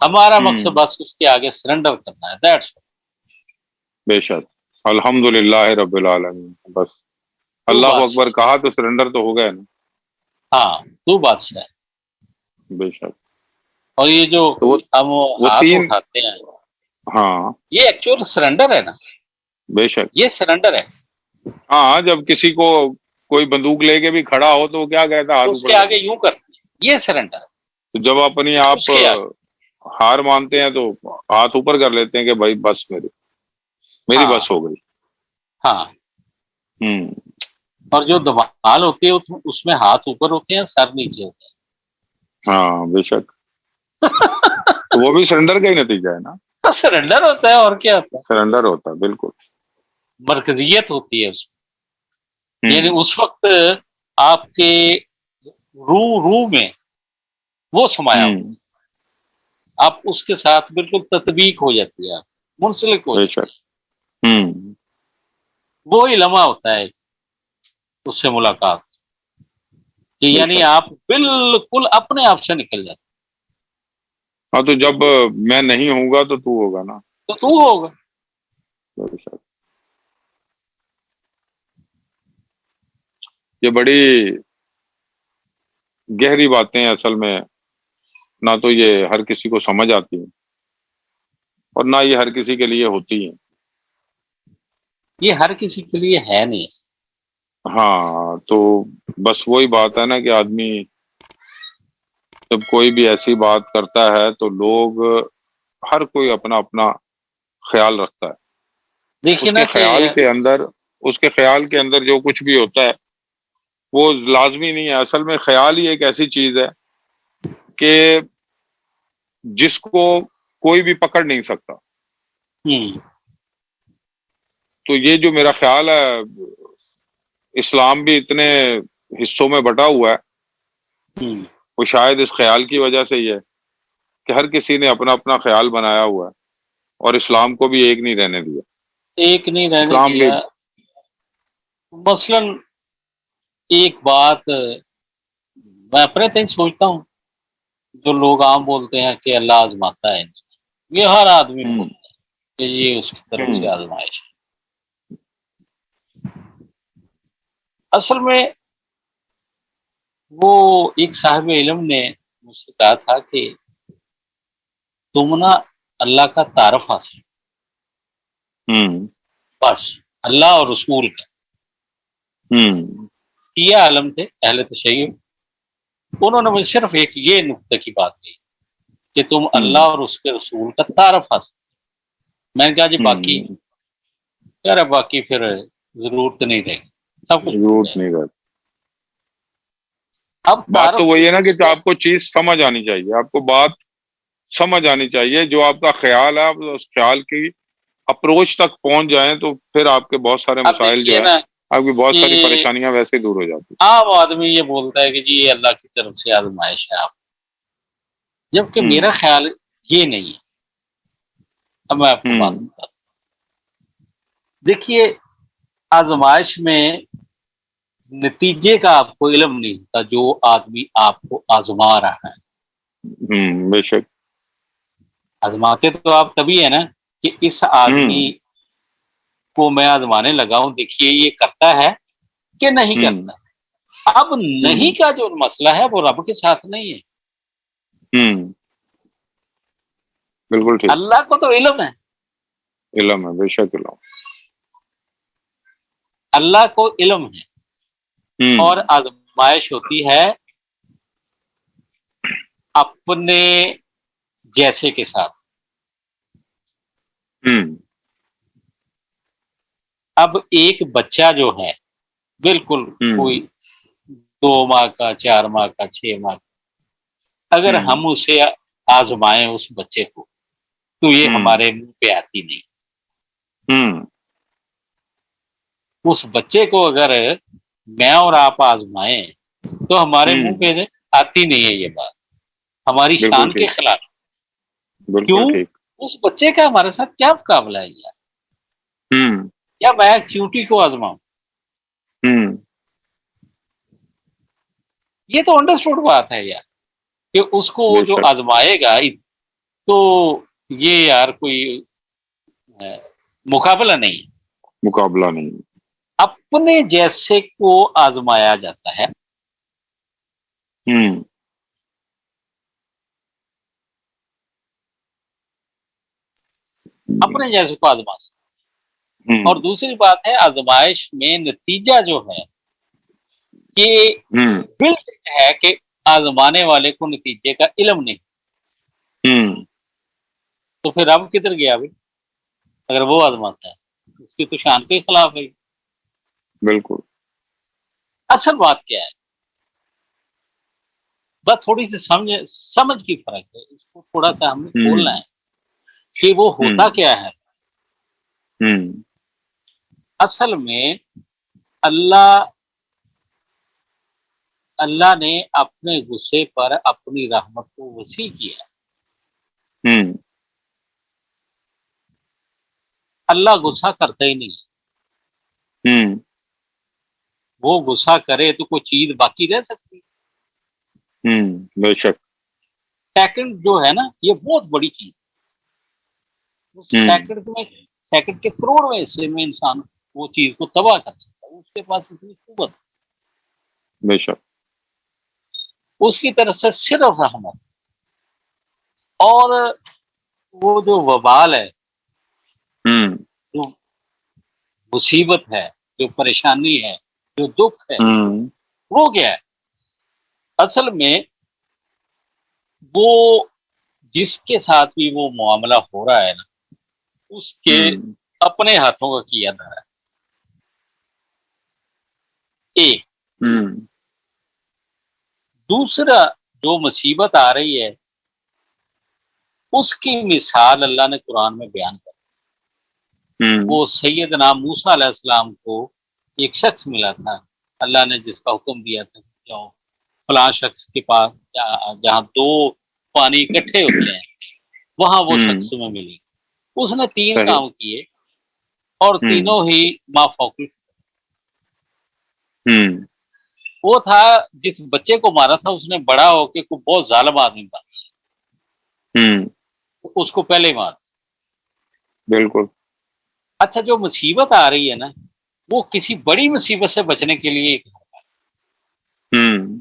ہمارا مقصد بس اس کے آگے سرنڈر کرنا ہے. دیٹس بے شک. الحمدللہ رب العالمین. بس تو اللہ بادشاہ. اکبر کہا تو سرنڈر تو ہو گیا نا. ہاں تو بادشاہ ہے. بے شک. اور یہ جو تو ہم وہ ہاتھ تین. اٹھاتے ہیں ہاں یہ ایکچوئل سرنڈر ہے نا. بے شک. یہ سرنڈر ہے. ہاں جب کسی کو کوئی بندوق لے کے بھی کھڑا ہو تو وہ کیا کہتا ہے؟ تو ہاتھ اس اوپر کے کر آگے لو. یوں کرتے ہیں. یہ سرنڈر ہے. تو جب اپنی آپ اس کے آگے. ہار مانتے ہیں تو ہاتھ اوپر کر لیتے ہیں کہ بھائی بس میری ہاں بس ہو گئی. ہاں. ہوں. اور جو دمال ہوتی ہے اس میں ہاتھ اوپر ہوتے ہیں سر نیچے ہوتے ہیں. ہاں بے شک. تو وہ بھی سرنڈر کا ہی نتیجہ ہے نا. سرنڈر ہوتا ہے اور کیا ہوتا ہے. سرنڈر ہوتا ہے بالکل. مرکزیت ہوتی ہے اس میں. ہوں یعنی اس وقت آپ کے روح میں وہ سمایا ہو. ہوں آپ اس کے ساتھ بالکل تطبیق ہو جاتی ہے. منسلک ہو بے جاتی شک. ہے. ہوں وہی لمحہ ہوتا ہے اس سے ملاقات کہ بے یعنی شک. آپ بالکل اپنے آپ سے نکل جاتے. ہاں تو جب میں نہیں ہوں گا تو ہوگا نا. تو ہوگا. بے شک. یہ بڑی گہری باتیں ہیں اصل میں. نہ تو یہ ہر کسی کو سمجھ آتی ہیں اور نہ یہ ہر کسی کے لیے ہوتی ہیں. یہ ہر کسی کے لیے ہے نہیں. ہاں تو بس وہی بات ہے نا کہ آدمی جب کوئی بھی ایسی بات کرتا ہے تو لوگ ہر کوئی اپنا اپنا خیال رکھتا ہے. دیکھیے اس نا کے کہ خیال کے اندر جو کچھ بھی ہوتا ہے وہ لازمی نہیں ہے. اصل میں خیال ہی ایک ایسی چیز ہے کہ جس کو کوئی بھی پکڑ نہیں سکتا. ہوں تو یہ جو میرا خیال ہے اسلام بھی اتنے حصوں میں بٹا ہوا ہے ہوں وہ شاید اس خیال کی وجہ سے ہی ہے کہ ہر کسی نے اپنا اپنا خیال بنایا ہوا ہے اور اسلام کو بھی ایک نہیں رہنے دیا. ایک نہیں رہنے اسلام بھی دیا. مثلاً ایک بات میں اپنے تک سوچتا ہوں. جو لوگ عام بولتے ہیں کہ اللہ آزماتا ہے یہ ہر آدمی ہوں بولتا ہے کہ یہ اس کی طرف ہوں سے آزمائش ہے. اصل میں وہ ایک صاحب علم نے مجھ سے کہا تھا کہ تم نا اللہ کا تعارف حاصل ہوں بس اللہ اور رسول کا. ہوں یہ عالم تھے اہل تشیع. انہوں نے مجھے صرف ایک یہ نقطہ کی بات کی کہ تم ہوں اللہ اور اس کے رسول کا تعارف حاصل. میں نے کہا جی باقی ہوں کہہ رہا باقی پھر ضرورت نہیں رہے گی سب کچھ بھول ضرورت جائے. نہیں رہتی. اب بات تو تعارف وہی ہے نا اس کہ میں آپ کو چیز سمجھ آنی چاہیے. آپ کو بات سمجھ آنی چاہیے. جو آپ کا خیال ہے آپ اس خیال کی اپروچ تک پہنچ جائیں تو پھر آپ کے بہت سارے اب مسائل جو دیکھیے ہے نا آپ کی بہت کہ ساری پریشانیاں ویسے ہی دور ہو جاتی. عام آدمی یہ بولتا ہے کہ جی یہ اللہ کی طرف سے آزمائش ہے آپ. جبکہ ہوں میرا خیال یہ نہیں ہے. اب میں آپ کو بات ہوں بتاتا ہوں. دیکھیے آزمائش میں نتیجے کا آپ کو علم نہیں ہوتا جو آدمی آپ کو آزما رہا ہے. بے شک. آزماتے تو آپ تبھی ہے نا کہ اس ہوں آدمی کو میں آزمانے لگا ہوں دیکھیے یہ کرتا ہے کہ نہیں ہوں کرتا. اب ہوں نہیں کا جو مسئلہ ہے وہ رب کے ساتھ نہیں ہے. ہوں بالکل ٹھیک. اللہ کو تو علم ہے. علم ہے بے شک علم. اللہ کو علم ہے ہوں اور آزمائش ہوتی ہے اپنے جیسے کے ساتھ. ہوں اب ایک بچہ جو ہے بالکل ہوں کوئی 2 ماہ کا 4 ماہ کا 6 ماہ کا اگر ہوں ہم اسے آزمائیں اس بچے کو تو یہ ہوں ہمارے منہ پہ آتی نہیں. ہوں اس بچے کو اگر میں اور آپ آزمائیں تو ہمارے منہ ہوں پہ آتی نہیں ہے یہ بات. ہماری بالکل شان کے ٹھیک. خلاف. بالکل کیوں؟ ٹھیک. اس بچے کا ہمارے ساتھ کیا مقابلہ ہے یار. ہوں یا میں چیونٹی کو آزماؤں. ہوں یہ تو انڈرسٹوڈ بات ہے یار کہ اس کو بے جو شک. آزمائے گا تو یہ یار کوئی مقابلہ نہیں، مقابلہ نہیں۔ اپنے جیسے کو آزمایا جاتا ہے، ہوں اپنے جیسے کو آزما سکتا ہے۔ ہوں اور دوسری بات ہے آزمائش میں نتیجہ جو ہے کہ ہوں بلڈ ہے کہ آزمانے والے کو نتیجے کا علم نہیں، ہوں تو پھر رب کدھر گیا بھائی؟ اگر وہ آزماتا ہے اس کی تو شان کے خلاف ہے۔ بالکل۔ اصل بات کیا ہے، بس تھوڑی سی سمجھ کی فرق ہے، اس کو تھوڑا سا ہمیں کھولنا ہے کہ وہ ہوتا کیا ہے۔ ہوں اصل میں اللہ نے اپنے غصے پر اپنی رحمت کو وسیع کیا۔ ہوں اللہ غصہ کرتا ہی نہیں، ہوں وہ غصہ کرے تو کوئی چیز باقی رہ سکتی؟ ہوں بے شک۔ سیکنڈ جو ہے نا یہ بہت بڑی چیز ہے، ہوں سیکنڈ کے کروڑویں حصے میں انسان وہ چیز کو تباہ کر سکتا ہے، اس کے پاس اتنی قوت، بے شک۔ اس کی طرف سے صرف رحمت۔ اور وہ جو وبال ہے، ہوں جو مصیبت ہے، جو پریشانی ہے، جو دکھ ہے، ہوں وہ کیا ہے؟ اصل میں وہ جس کے ساتھ بھی وہ معاملہ ہو رہا ہے نا اس کے ہوں اپنے ہاتھوں کا کیا دھرا ہے۔ ایک ہوں دوسرا جو مصیبت آ رہی ہے اس کی مثال اللہ نے قرآن میں بیان کر، ہوں وہ سیدنا موسیٰ علیہ السلام کو ایک شخص ملا تھا، اللہ نے جس کا حکم دیا تھا کہ جاؤ فلاں شخص کے پاس جہاں دو پانی اکٹھے ہوتے ہیں وہاں وہ ہوں شخص میں ملی۔ اس نے 3 صحیح۔ کام کیے اور ہوں تینوں ہی ما فوق الفضل۔ ہوں وہ تھا جس بچے کو مارا تھا اس نے بڑا ہو کے کوئی بہت ظالم آدمی تھا، ہوں اس کو پہلے ہی مار۔ بالکل۔ اچھا جو مصیبت آ رہی ہے نا وہ کسی بڑی مصیبت سے بچنے کے لیے ہوں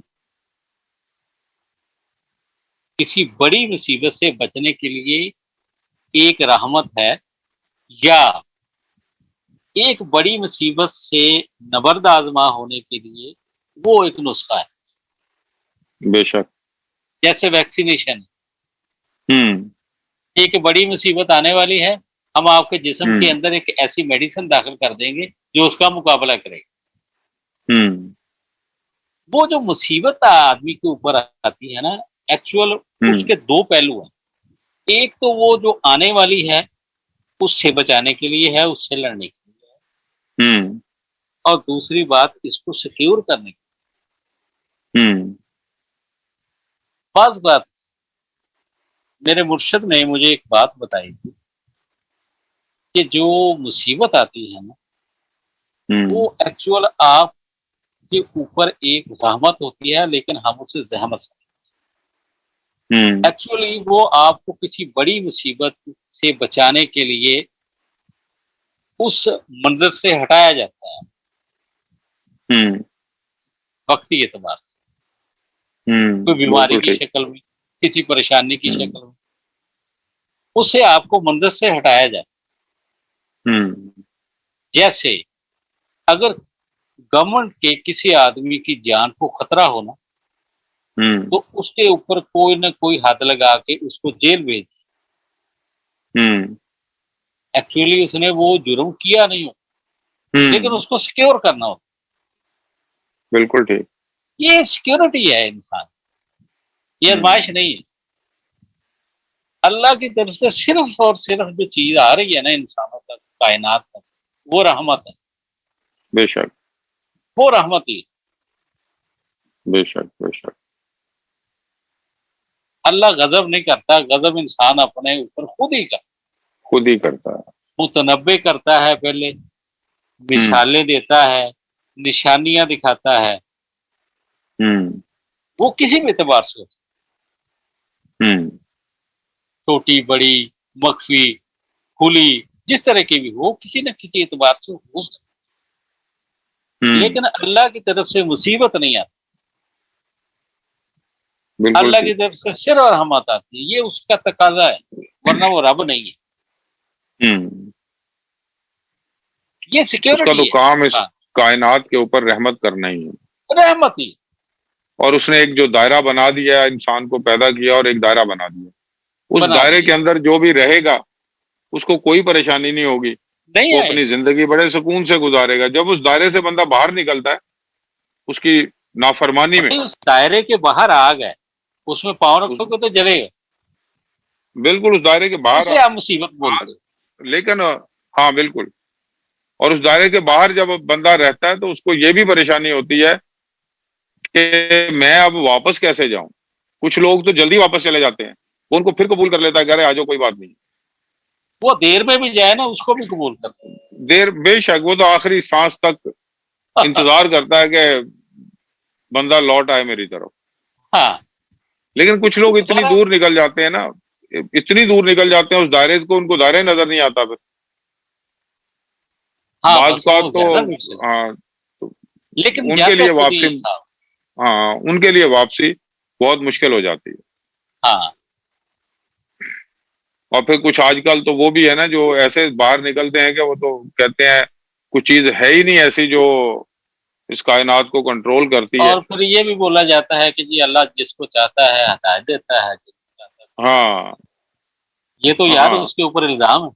کسی بڑی مصیبت سے بچنے کے لیے ایک رحمت ہے، یا ایک بڑی مصیبت سے نبرد آزما ہونے کے لیے وہ ایک نسخہ ہے، بے شک۔ جیسے ویکسینیشن۔ ہوں ایک بڑی مصیبت آنے والی ہے، ہم آپ کے جسم ہوں کے اندر ایک ایسی میڈیسن داخل کر دیں گے جو اس کا مقابلہ کرے گی۔ ہوں وہ جو مصیبت آدمی کے اوپر آتی ہے نا ایکچوئل اس ہوں کے 2 پہلو ہیں، ایک تو وہ جو آنے والی ہے اس سے بچانے کے لیے ہے، اس سے لڑنے کے لیے ہے، ہوں اور دوسری بات اس کو سیکیور کرنے کی۔ ہوں بعض بات میرے مرشد نے مجھے ایک بات بتائی تھی کہ جو مصیبت آتی ہے نا ہوں وہ ایکچوئل آپ کے اوپر ایک رحمت ہوتی ہے لیکن ہم اسے زحمت سمجھتے ہوں ہیں۔ ایکچولی وہ آپ کو کسی بڑی مصیبت سے بچانے کے لیے اس منظر سے ہٹایا جاتا ہے ہوں وقتی اعتبار سے، ہوں کوئی بیماری بالکل کی ٹھیک۔ شکل میں، کسی پریشانی کی ہوں شکل میں، اس سے آپ کو منظر سے ہٹایا جائے۔ ہوں جیسے اگر گورنمنٹ کے کسی آدمی کی جان کو خطرہ ہونا ہوں تو اس کے اوپر کوئی نہ کوئی حد لگا کے اس کو جیل بھیج، ہوں ایکچولی اس نے وہ جرم کیا نہیں ہوتا لیکن ہوں اس کو سیکیور کرنا ہوتا۔ بالکل ٹھیک۔ یہ سیکیورٹی ہے انسان، یہ آزمائش ہوں نہیں ہے۔ اللہ کی طرف سے صرف اور صرف جو چیز آ رہی ہے نا انسانوں تک، کائنات تک، وہ رحمت ہے، بے شک وہ رحمت ہی ہے۔ بے شک بے شک۔ اللہ غضب نہیں کرتا، غضب انسان اپنے اوپر خود ہی کرتا، خود ہی کرتا ہے۔ متنبع کرتا ہے، پہلے ہوں مثالیں دیتا ہے، نشانیاں دکھاتا ہے، ہوں وہ کسی بھی اعتبار سے ہوتا ہے۔ ہوں چھوٹی بڑی مخفی کھلی جس طرح کی بھی ہو کسی نہ کسی اعتبار سے ہو سکتی، لیکن اللہ کی طرف سے مصیبت نہیں آتی، بالکل اللہ کی ٹھیک۔ طرف سے صرف اور رحمت آتی ہے، یہ اس کا تقاضا ہے، ورنہ وہ رب نہیں ہے، ہوں، یہ اس کا تو سیکیورٹی ہے۔ کام اس ہاں، کائنات کے اوپر رحمت کرنا ہی ہے، رحمت ہی۔ اور اس نے ایک جو دائرہ بنا دیا ہے، انسان کو پیدا کیا اور ایک دائرہ بنا دیا، اس بنا دائرے دی کے اندر جو بھی رہے گا اس کو کوئی پریشانی نہیں ہوگی، نہیں وہ آئے اپنی گی، زندگی بڑے سکون سے گزارے گا۔ جب اس دائرے سے بندہ باہر نکلتا ہے اس کی نافرمانی میں، بھائی اس دائرے کے باہر آ گئے، اس میں پاؤں اس رکھو گے تو جلے گا، بالکل اس دائرے کے باہر اسے آپ مصیبت بولتے ہو۔ لیکن ہاں بالکل، اور اس دائرے کے باہر جب بندہ رہتا ہے تو اس کو یہ بھی پریشانی ہوتی ہے کہ میں اب واپس کیسے جاؤں۔ کچھ لوگ تو جلدی واپس چلے جاتے ہیں، وہ ان کو پھر قبول کر لیتا ہے کہ ارے آ جاؤ کوئی بات نہیں، وہ دیر میں بھی جائے نا اس کو بھی قبول کرتے دیر بے شک وہ تو آخری سانس تک ہیں۔ انتظار کرتا ہے کہ بندہ لوٹ آئے میری طرف۔ ہاں، لیکن کچھ لوگ اتنی دوبارہ دور نکل جاتے ہیں نا، اتنی دور نکل جاتے ہیں اس دائرے کو، ان کو دائرہ نظر نہیں آتا پھر ہاں بعض بس کا وہ تو زیادہ دور سے، ہاں، تو لیکن ان کے جاتے لیے خود ہی واپسی، ہے صاحب۔ ہاں ان کے لیے واپسی بہت مشکل ہو جاتی ہے۔ ہاں، اور پھر کچھ آج کل تو وہ بھی ہے نا جو ایسے باہر نکلتے ہیں کہ وہ تو کہتے ہیں کچھ چیز ہے ہی نہیں ایسی جو اس کائنات کو کنٹرول کرتی ہے۔ اور پھر یہ بھی بولا جاتا ہے کہ جی اللہ جس کو چاہتا ہے ہدایت دیتا ہے، جس کو چاہتا ہے۔ ہاں یہ تو یار ہاں اس کے اوپر الزام ہے،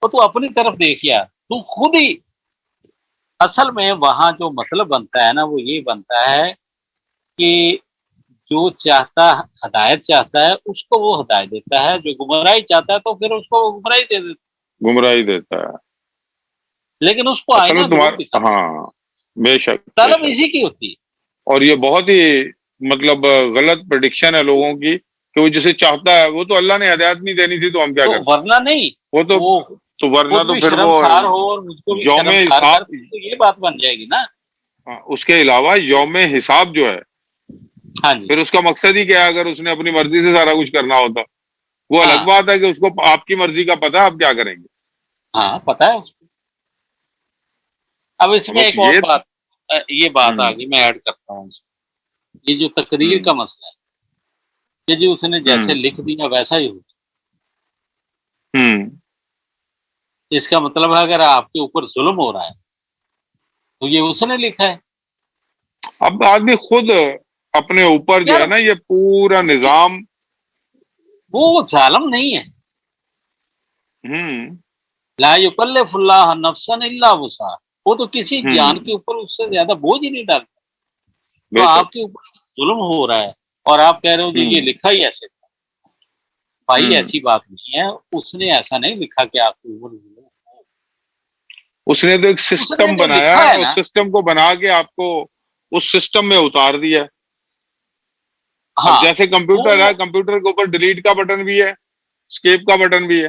تو اپنی طرف دیکھیا تو خود ہی، اصل میں وہاں جو مطلب بنتا ہے نا وہ یہ بنتا ہے کہ جو چاہتا ہدایت چاہتا ہے اس کو وہ ہدایت دیتا ہے، جو گمراہی چاہتا ہے تو پھر اس کو وہ گمراہی دے دیتا گمراہی دیتا ہے۔ ہے، لیکن اس کو اصل میں آئینہ ضرور تمہارا دکھاتا ہے، ہاں، بے شک بے طلب شک، اسی کی ہوتی ہے۔ اور یہ بہت ہی مطلب غلط پریڈکشن ہے لوگوں کی کہ وہ جسے چاہتا ہے، وہ تو اللہ نے ہدایت نہیں دینی تھی تو ہم کیا تو کرتے، ورنہ نہیں، وہ وہ تو ورنہ خود تو بھی پھر وہ شرمسار ہو اور مجھ کو بھی یوم شرمسار کر، حساب، تو یہ بات بن جائے گی نا۔ اس کے علاوہ یوم حساب جو ہے ہاں جی، پھر اس کا مقصد ہی کیا ہے؟ اگر اس نے اپنی مرضی سے سارا کچھ کرنا ہوتا، وہ ہاں الگ بات ہے کہ اس کو آپ کی مرضی کا پتہ ہے آپ کیا کریں گے۔ ہاں پتہ ہے اس کو۔ اب اس میں بس ایک اور یہ بات، یہ بات ہوں آ گئی میں ایڈ کرتا ہوں اس میں۔ یہ جو تقریر ہوں کا مسئلہ ہے کہ جی اس نے جیسے ہوں لکھ دیا ویسا ہی ہو، ہوں اس کا مطلب ہے اگر آپ کے اوپر ظلم ہو رہا ہے تو یہ اس نے لکھا ہے اب آدمی خود اپنے اوپر جو یار، ہے نا یہ پورا نظام، وہ ظالم نہیں ہے۔ ہوں لا یکلف اللہ نفسا الا وسعها، وہ تو کسی ہوں جان کے اوپر اس سے زیادہ بوجھ ہی نہیں ڈالتا۔ تو بے شک، آپ کے اوپر ظلم ہو رہا ہے اور آپ کہہ رہے ہو جی ہوں یہ لکھا ہی ایسے تھا، بھائی ہوں ایسی بات نہیں ہے، اس نے ایسا نہیں لکھا کہ آپ کے اوپر ظلم ہو، اس نے تو ایک اس نے سسٹم جو بنایا لکھا ہے، ہے اور نا، سسٹم کو بنا کے آپ کو اس سسٹم میں اتار دیا ہے۔ اب ہاں جیسے وہ، کمپیوٹر ہے، کمپیوٹر کے اوپر ڈیلیٹ کا بٹن بھی ہے، اسکیپ کا بٹن بھی ہے،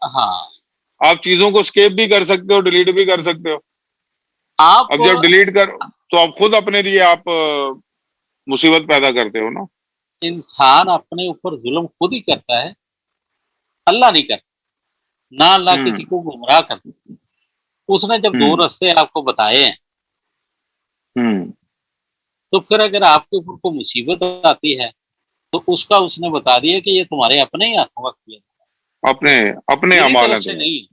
ہاں آپ چیزوں کو اسکیپ بھی کر سکتے ہو، ڈیلیٹ بھی کر سکتے ہو۔ آپ اب جب ڈیلیٹ کر تو آپ خود اپنے لیے آپ مصیبت پیدا کرتے ہو نا۔ انسان اپنے اوپر ظلم خود ہی کرتا ہے، اللہ نہیں کرتا، نہ اللہ ہوں کسی کو گمراہ کرتا۔ اس نے جب دو ہوں راستے آپ کو بتائے ہیں ہوں تو پھر اگر آپ کے اوپر کوئی مصیبت آتی ہے تو اس کا اس نے بتا دیا کہ یہ تمہارے اپنے ہی ہاتھوں کا کیا، اپنے اپنے میری اعمال طرف ہیں سے تمہارے، نہیں،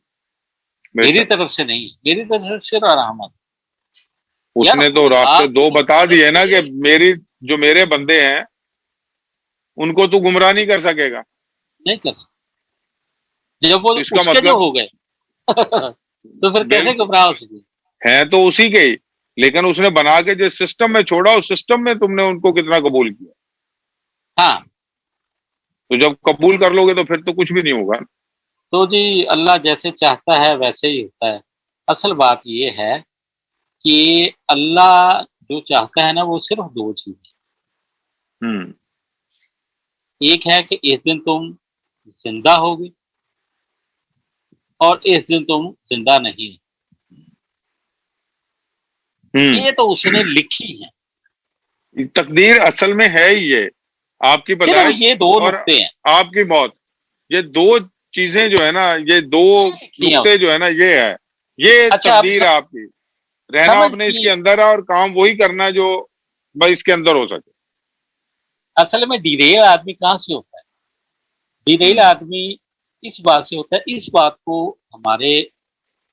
بے میری شک۔ طرف سے نہیں، میری طرف سے صرف رحمت۔ اس یار نے تو خدا راستے دو کی بتا طرف دیے نا سے کہ میری جو میرے بندے ہیں ان کو تو گمراہ نہیں کر سکے گا، نہیں کر سکتے، جب وہ تو اس کا اس کے جو مطلب ہو گئے تو پھر کیسے بالکل گمراہ ہو سکے؟ ہیں تو اسی کے ہی، لیکن اس نے بنا کے جس سسٹم میں چھوڑا اس سسٹم میں تم نے ان کو کتنا قبول کیا، ہاں، تو جب قبول کر لو گے تو پھر تو کچھ بھی نہیں ہوگا۔ تو جی اللہ جیسے چاہتا ہے ویسے ہی ہوتا ہے۔ اصل بات یہ ہے کہ اللہ جو چاہتا ہے نا وہ صرف دو چیز، ہوں ایک ہے کہ اس دن تم زندہ ہوگے اور اس دن تم زندہ نہیں، ہوں یہ تو اس نے لکھی ہے۔ تقدیر اصل میں ہے ہی یہ، آپ کی صرف پیدائش یہ دو اور نقطے ہیں آپ کی موت، یہ دو چیزیں جو ہے نا، یہ دو لکھی ہیں اس نقطے جو ہے نا، یہ ہے، یہ اچھا اب تقدیر ہے آپ کی. رہنا سمجھ آپ نے اس کی کے اندر ہے اور کام وہی کرنا ہے جو بھائی اس کے اندر ہو سکے. اصل میں ڈیریل آدمی کہاں سے ہوتا ہے؟ ڈیریل آدمی اس بات سے ہوتا ہے، اس بات کو ہمارے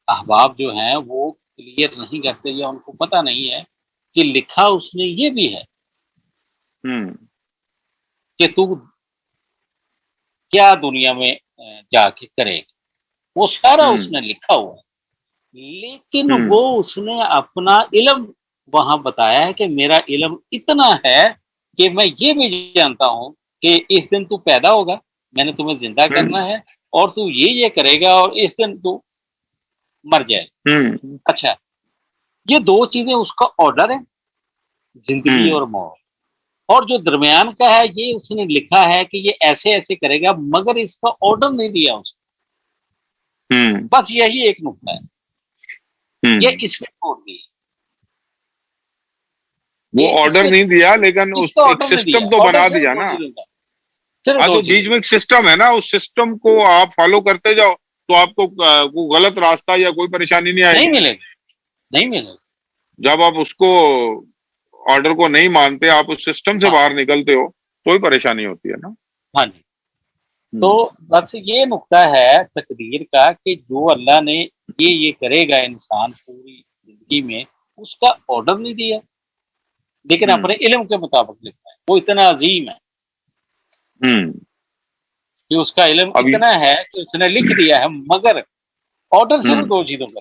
احباب جو ہیں وہ کلیئر نہیں کرتے یا ان کو پتہ نہیں ہے کہ لکھا اس نے یہ بھی ہے ہوں کہ تو کیا دنیا میں جا کے کرے گا، وہ سارا اس نے لکھا ہوا ہے. لیکن وہ اس نے اپنا علم وہاں بتایا ہے کہ میرا علم اتنا ہے کہ میں یہ بھی جانتا ہوں کہ اس دن تو پیدا ہوگا، میں نے تمہیں زندہ کرنا ہے، اور تو یہ کرے گا، اور اس دن تو مر جائے. اچھا، یہ دو چیزیں اس کا آرڈر ہے، زندگی اور موت. اور جو درمیان کا ہے یہ اس نے لکھا ہے کہ یہ ایسے ایسے کرے گا، مگر اس کا آرڈر نہیں دیا اس نے. بس یہی ایک نقطہ ہے، یہ اس میں چھوڑ دی، وہ یہ اس آرڈر میں نہیں دیا لیکن اس کا ایک آرڈر نہیں دیا. سسٹم تو آرڈر بنا صرف دیا دو نا. چیزوں کا، صرف ہاں دو تو چیزوں بیچ میں ایک سسٹم ہے نا، اس سسٹم کو آپ فالو کرتے جاؤ تو آپ کو کوئی غلط راستہ یا کوئی پریشانی نہیں آئے نہیں گی. ملے گا، نہیں ملے گا. جب آپ اس کو آرڈر کو نہیں مانتے، آپ اس سسٹم سے ہاں باہر نکلتے ہو، کوئی پریشانی ہوتی ہے نا. ہاں جی. تو بس یہ نقطہ ہے تقدیر کا کہ جو اللہ نے یہ کرے گا انسان پوری زندگی میں، اس کا آرڈر نہیں دیا، لیکن اپنے علم کے مطابق لکھا ہے. وہ اتنا عظیم ہے کہ اس کا علم اب اتنا ہے کہ اس نے لکھ دیا ہے، مگر آرڈر صرف دو چیزوں کا.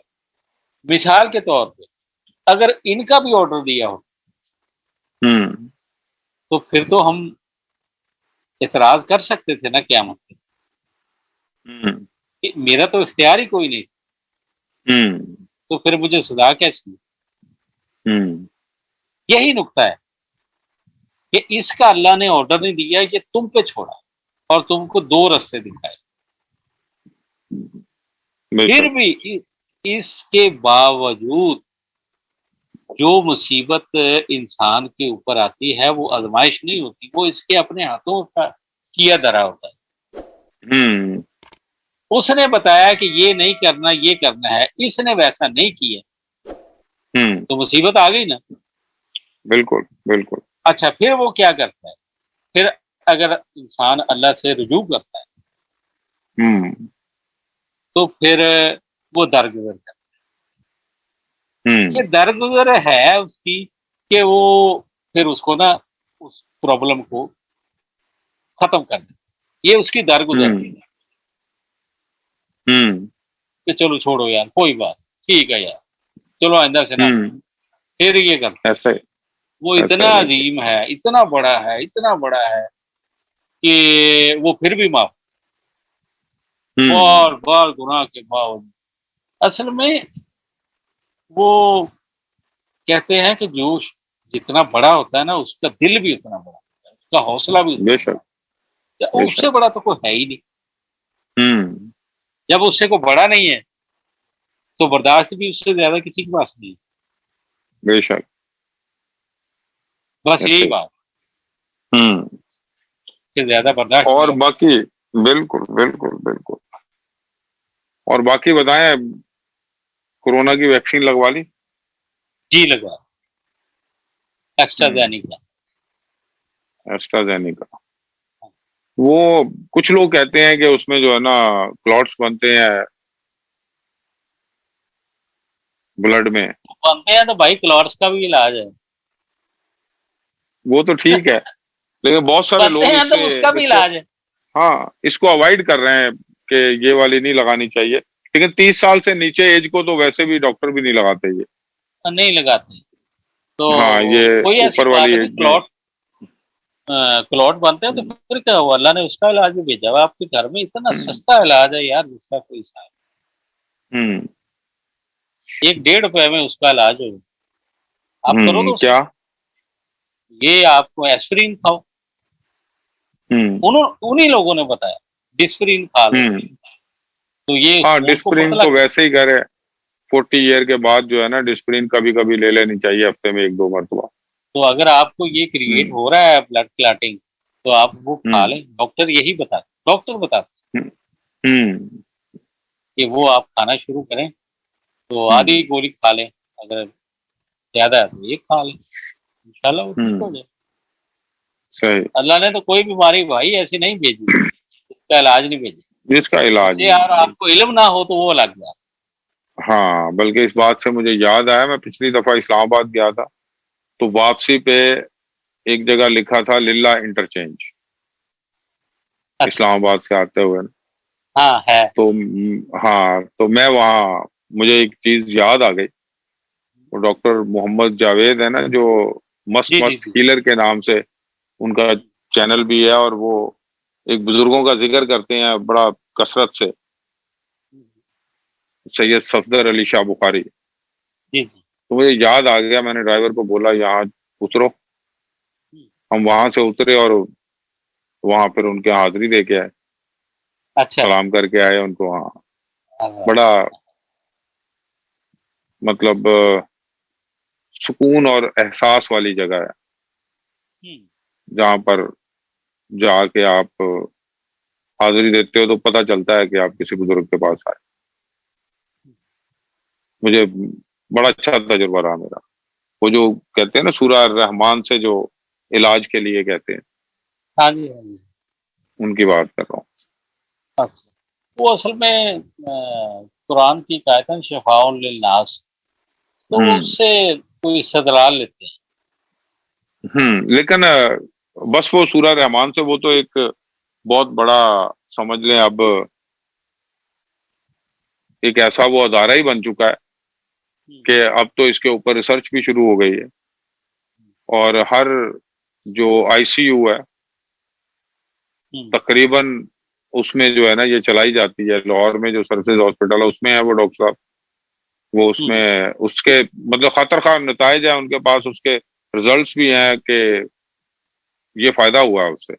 مثال کے طور پہ اگر ان کا بھی آرڈر دیا ہو تو پھر تو ہم اعتراض کر سکتے تھے نا قیامت پہ کہ میرا تو اختیار ہی کوئی نہیں، تو پھر مجھے سزا کیسی ہوئی؟ یہی نقطہ ہے کہ اس کا اللہ نے آرڈر نہیں دیا، یہ تم پہ چھوڑا اور تم کو دو راستے دکھائے. پھر بھی اس کے باوجود جو مصیبت انسان کے اوپر آتی ہے وہ آزمائش نہیں ہوتی، وہ اس کے اپنے ہاتھوں کا کیا دھرا ہوتا ہے. اس نے بتایا کہ یہ نہیں کرنا، یہ کرنا ہے، اس نے ویسا نہیں کیا تو مصیبت آ گئی نا. بالکل بالکل. اچھا، پھر وہ کیا کرتا ہے؟ پھر اگر انسان اللہ سے رجوع کرتا ہے تو پھر وہ درگزر کرتا ہے. یہ درگزر ہے اس کی کہ وہ پھر اس کو نا اس پرابلم کو ختم کر دے. یہ اس کی درگزر ہے کہ چلو چھوڑو یار، کوئی بات ٹھیک ہے یار، چلو آئندہ سے نہ. پھر یہ کرتا ایسا ہی وہ ایسا اتنا ہی ایسا عظیم ہے، اتنا بڑا ہے، اتنا بڑا ہے کہ وہ پھر بھی معاف بار بار گناہ کے باوجود. اصل میں وہ کہتے ہیں کہ جو جتنا بڑا ہوتا ہے نا اس کا دل بھی اتنا بڑا ہوتا ہے، اس کا حوصلہ بھی بے اتنا بڑا شک ہوتا ہے. بے اس سے شک. بڑا تو کوئی ہے ہی نہیں. جب اس سے کوئی بڑا نہیں ہے تو برداشت بھی اس سے زیادہ کسی کے پاس نہیں ہے. بے شک. بس ایسا یہی ہی. بات کہ زیادہ برداشت اور نہیں ہے. باقی بالکل بالکل بالکل. اور باقی بتائیں، کورونا کی ویکسین لگوا لی؟ جی لگا، ایکسٹرا زینیکا. ایسٹرازینیکا. وہ کچھ لوگ کہتے ہیں کہ اس میں جو ہے نا کلوٹس بنتے ہیں بلڈ میں. بنتے ہیں تو بھائی کلورس کا بھی علاج ہے. وہ تو ٹھیک ہے، لیکن بہت سارے بنتے لوگ ہیں اس تو سے کا بھی اس کو علاج ہے. اس کو اوائڈ کر رہے ہیں کہ یہ والی نہیں لگانی چاہیے. لیکن 30 سال سے نیچے ایج کو تو ویسے بھی ڈاکٹر بھی نہیں لگاتے یہ. نہیں لگاتے تو ہاں یہ کوئی ایسی اوپر بات والی نہیں. ایج میں. کلوٹ بنتے ہیں تو پھر کیا ہوا، اللہ نے اس کا علاج بھی بھیجا ہوا آپ کے گھر میں. اتنا سستا علاج ہے یار جس کا کوئی حساب. 1-1.5 روپے میں اس کا علاج ہو. آپ کرو تو کیا؟ یہ آپ کو ایسپرین کھاؤ. انہی لوگوں نے بتایا ڈسپرین کھا لو تو یہ ہاں خون کو ڈسپرین پتلا تو کر. ویسے ہی کرے. 40 ایئر کے بعد جو ہے نا ڈسپرین کبھی کبھی لے لینی چاہیے، ہفتے میں 1-2 مرتبہ. تو اگر آپ کو یہ کریٹ ہو رہا ہے بلڈ کلاٹنگ تو آپ وہ کھا لیں، ڈاکٹر یہی بتاتے کہ وہ آپ کھانا شروع کریں تو آدھی گولی کھا لیں، اگر زیادہ ہے تو یہ کھا لیں، انشاءاللہ وہ ٹھیک ہو جائے۔ صحیح۔ اللہ نے تو کوئی بیماری بھائی ایسی نہیں بھیجی اس کا علاج نہیں بھیجا، جس کا علاج یہ یار نہیں۔ آپ کو علم نہ ہو تو وہ الگ بات۔ ہاں، بلکہ اس بات سے مجھے یاد آیا، میں پچھلی دفعہ اسلام آباد گیا تھا تو واپسی پہ ایک جگہ لکھا تھا للہ انٹرچینج، اچھا، اسلام آباد سے آتے ہوئے نا۔ ہاں ہے، تو ہاں، تو میں وہاں مجھے ایک چیز یاد آ گئی، وہ ڈاکٹر محمد جاوید ہے نا، جو مست جی جی مست جی، ہیلر کے نام سے ان کا چینل بھی ہے، اور وہ ایک بزرگوں کا ذکر کرتے ہیں بڑا کثرت سے، سید صفدر علی شاہ بخاری۔ جی جی، تو مجھے یاد آ گیا، میں نے ڈرائیور کو بولا یہاں اترو، ہم وہاں سے اترے اور وہاں پھر ان کے حاضری دے کے آئے، اچھا، سلام کر کے آئے ان کو۔ ہاں، بڑا مطلب سکون اور احساس والی جگہ ہے، جہاں پر جا کے آپ حاضری دیتے ہو تو پتہ چلتا ہے کہ آپ کسی بزرگ کے پاس آئے۔ مجھے بڑا اچھا تجربہ رہا میرا، وہ جو کہتے ہیں نا سورہ الرحمان سے جو علاج کے لیے کہتے ہیں، ہاں جی ہاں جی، ان کی بات کر رہا ہوں۔ اچھا، وہ اصل میں قرآن کی آیت ہے شفاء للناس، تو اس سے کوئی استدلال لیتے ہیں۔ لیکن بس وہ سورہ رحمان سے، وہ تو ایک بہت بڑا، سمجھ لیں اب ایک ایسا وہ ادارہ ہی بن چکا ہے کہ اب تو اس کے اوپر ریسرچ بھی شروع ہو گئی ہے، اور ہر جو آئی سی یو ہے تقریباً اس میں جو ہے نا یہ چلائی جاتی ہے، لاہور میں جو سرسز ہاسپٹل ہے اس میں ہے وہ ڈاکٹر صاحب، وہ اس میں اس کے مطلب خاطر خواہ نتائج ہیں ان کے پاس، اس کے ریزلٹس بھی ہیں کہ یہ فائدہ ہوا ہے اس سے۔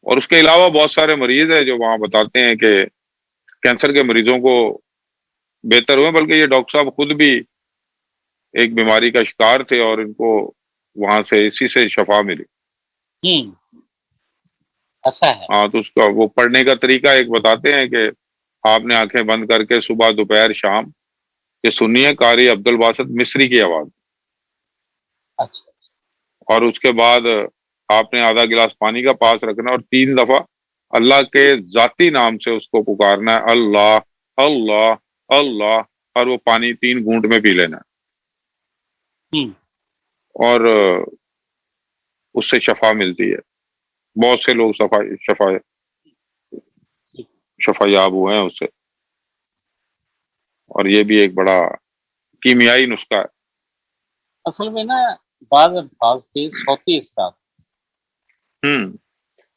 اور اس کے علاوہ بہت سارے مریض ہیں جو وہاں بتاتے ہیں کہ کینسر کے مریضوں کو بہتر ہوئے، بلکہ یہ ڈاکٹر صاحب خود بھی ایک بیماری کا شکار تھے اور ان کو وہاں سے اسی سے شفا ملی۔ ایسا ہے، ہاں، تو اس کا وہ پڑھنے کا طریقہ ایک بتاتے ہیں کہ آپ نے آنکھیں بند کر کے صبح دوپہر شام یہ سنیے قاری عبد الباسط مصری کی آواز، اچھا، اور اس کے بعد آپ نے آدھا گلاس پانی کا پاس رکھنا اور 3 دفعہ اللہ کے ذاتی نام سے اس کو پکارنا ہے، اللہ اللہ اللہ، اور وہ پانی 3 گھونٹ میں پی لینا ہے، اور اس سے شفا ملتی ہے۔ بہت سے لوگ شفا یاب ہوئے ہیں اس سے، اور یہ بھی ایک بڑا کیمیائی نسخہ ہے۔ اصل میں نا بعض الفاظ کے صوتی اثرات،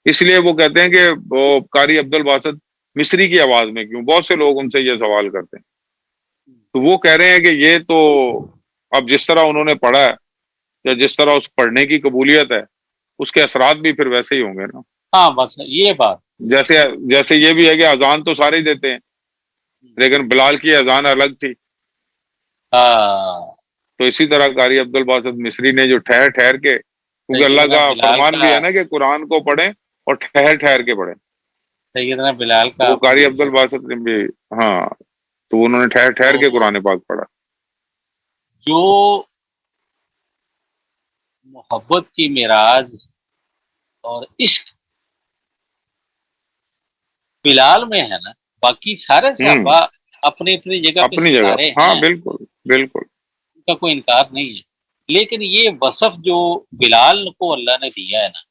اس لیے وہ کہتے ہیں کہ وہ قاری عبد الباسط مصری کی آواز میں کیوں، بہت سے لوگ ان سے یہ سوال کرتے ہیں، تو وہ کہہ رہے ہیں کہ یہ تو اب جس طرح انہوں نے پڑھا ہے یا جس طرح اس پڑھنے کی قبولیت ہے اس کے اثرات بھی پھر ویسے ہی ہوں گے نا۔ ہاں بس یہ بات، جیسے یہ بھی ہے کہ اذان تو سارے ہی دیتے ہیں، لیکن بلال کی اذان الگ تھی، ہاں تو اسی طرح قاری عبد الباسط مصری نے جو ٹھہر ٹھہر کے، کیونکہ اللہ سیدنا کا بلال فرمان کا، بھی ہے نا کہ قرآن کو پڑھیں اور ٹھہر ٹھہر کے پڑھیں، سیدنا بلال تو کا وہ آپ نے قاری عبد ذکر، الباسط نے بھی، ہاں، تو انہوں نے ٹھہر ٹھہر کے تو قرآن پاک پڑھا۔ جو محبت کی معراج اور عشق بلال میں ہے نا، باقی سارے ہوں صحابہ اپنی اپنی جگہ پہ اپنی جگہ، ستارے ہاں ہیں، بالکل بالکل۔ ان کا کوئی انکار نہیں ہے، لیکن یہ وصف جو بلال کو اللہ نے دیا ہے نا،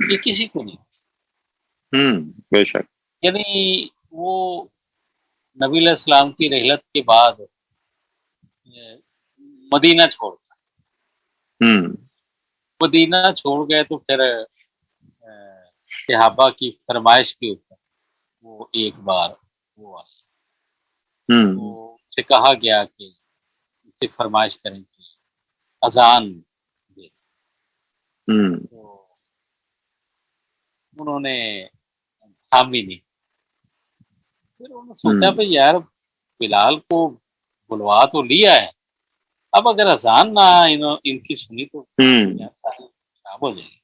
یہ کسی کو نہیں، بے شک۔ یعنی وہ نبی علیہ السلام کی رحلت کے بعد مدینہ چھوڑ گئے، ہوں مدینہ چھوڑ گئے تو پھر صحابہ کی فرمائش کے اوپر وہ ایک بار وہ آئے، ہوں تو ان سے کہا گیا کہ ان سے فرمائش کریں کہ اذان دے، ہوں تو انہوں نے تھامی نہیں، پھر انہوں نے سوچا ہوں بھائی یار بلال کو بلوا تو لیا ہے، اب اگر اذان نہ ان کی سنی تو ہوں یار ساری خراب ہو جائے گی،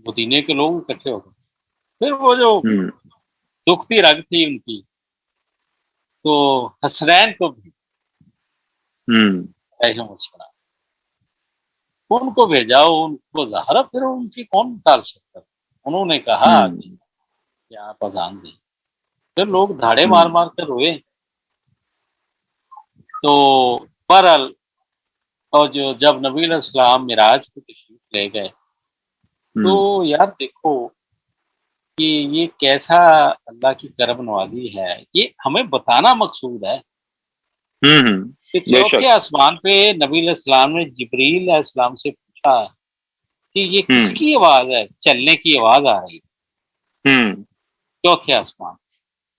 مدینے کے لوگ اکٹھے ہو گئے. پھر وہ جو ہوں دکھتی رگ تھی ان کی، تو حسنین کو بھی ہوں علیہم السلام ان کو بھیجا، ان کو ظاہرہ پھر ان کی کون ٹال سکتا. انہوں نے کہا ہوں کہ آپ اذان دیں. پھر لوگ دھاڑے ہوں مار مار کر روئے. تو بہرحال، اور جب نبی علیہ السلام معراج کو تشریف لے گئے، تو ہوں یار دیکھو کہ یہ کیسا اللہ کی کرم نوازی ہے. یہ ہمیں بتانا مقصود ہے ہوں کہ بے چوتھے شک. آسمان پہ نبی علیہ السلام نے جبریل علیہ السلام سے پوچھا کہ یہ کس ہوں کی آواز ہے، چلنے کی آواز آ رہی ہے ہوں چوتھے آسمان.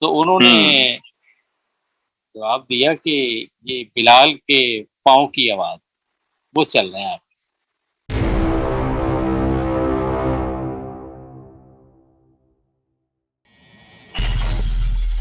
تو انہوں نے ہوں جواب دیا کہ یہ بلال کے پاؤں کی آواز، وہ چل رہے ہیں آپ.